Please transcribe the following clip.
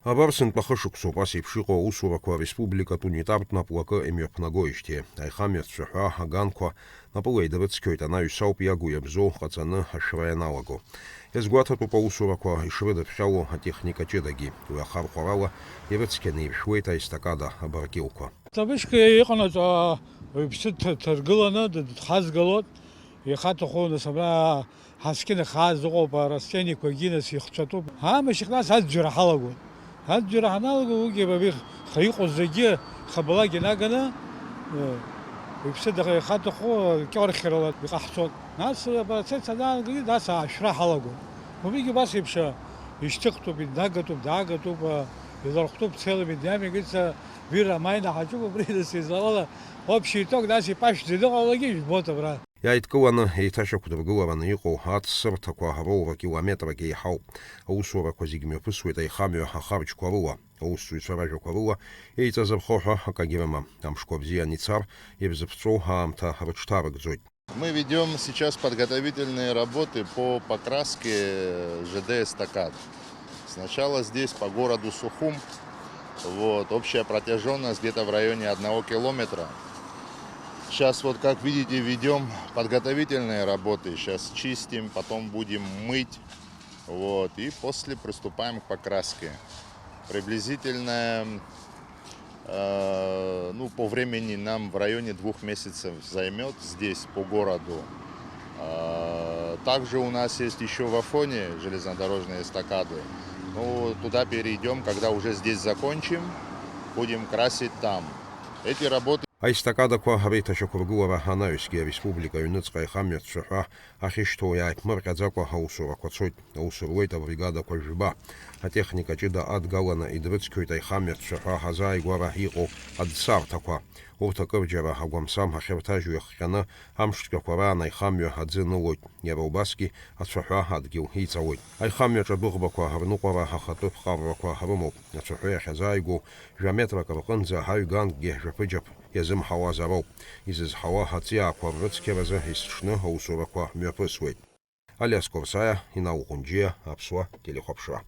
Абарсын пахышуксу пасипшико усураква республикату нитарт напуака эмиопнагоиште. Айхамет шуха аганква напуэйдавецкёйта на юсаупиагу ябзо хацаны хашваяналаго. Езгуатату по усураква ишведат шау техника чедаги. Уяхар хварала евецкени швейта истакада абаркилква. Табышка икъонат псыт тыргыланы хазгалот ихатохуна сабра хаскина хазго парастени когина сихчату хама шихнас хаджра халагу хаджра ханалагу гебаби хайқозаги хабалаги нагана بسدق خاطخو كور خيرات بقحصون ناس بسد سدان ناس عشرة حلقوا وبيجي بس يبشا يشتقتوا بالدقتوا بدقتوا يضرقتوا بتسيل بالدامي قلت بيرا ماينا حاجوب بريد سيزالا وبشي توك ناس يباش زيدوا ولا جيش بوتا برا Яиткыланы ейташаку дыргылараны иҟоу ацсырҭақәа роура километрак еиҳауп. Аусурақәа зегьы мҩаԥысуеит аихамҩа ахарџьқәа рыла, аусзуҩцәа ражәақәа рыла еиҵазырхо ҳәа акагьы рымам. Амшқәа бзиан ицар, иабзыԥҵәоу аамҭа рыҽҭарыгӡоит. Мы ведем сейчас подготовительные работы по покраске ЖД «Эстакад». Сначала здесь по городу Сухум, общая протяженность где-то в районе 1 километра. Сейчас как видите, ведем подготовительные работы. Сейчас чистим, потом будем мыть. И после приступаем к покраске. Приблизительно по времени нам в районе 2 месяцев займет здесь по городу. Также у нас есть еще в Афоне железнодорожные эстакады. Туда перейдем, когда уже здесь закончим, будем красить там. Эти работы Аистакадақәа реиҭашьақәа ргылара анаҩсгьы ареспублика аҩныҵҟа аихамҩатәцәа ҳәа ахьышьҭоу иааиԥмырҟьаӡакәа аусурақәа цоит. Аус руеит абригадақәа жәба. Атехника ҷыда адгаланы идрыцқьоит аихамҩатәцәа ҳәа ҳазааигәара иҟоу адсарҭақәа. Урҭ акырџьара агәамсам ҳахьырҭажьу иахҟьаны амшцәгьақәа раан аихамҩа аӡы нылоит. Иара убасгьы ацәаҳәа адгьыл иҵауеит. Аихамҩаҿ адәыӷбақәа рныҟәара ҳахатәы ԥҟаррақәа рымоуп. Ацәаҳәа иахьазааигәоу жәаметрак рҟынӡа ҳаҩгангьы жәаԥыџьаԥ иазымҳауазароуп. Изызҳауа ҳаҵиаақәа рыцқьаразы есҽны аусурақәа мҩаԥысуеит. Алиас Корсаиа, Инал Ҟәынџьиа, Аԥсуа телехәаԥшра.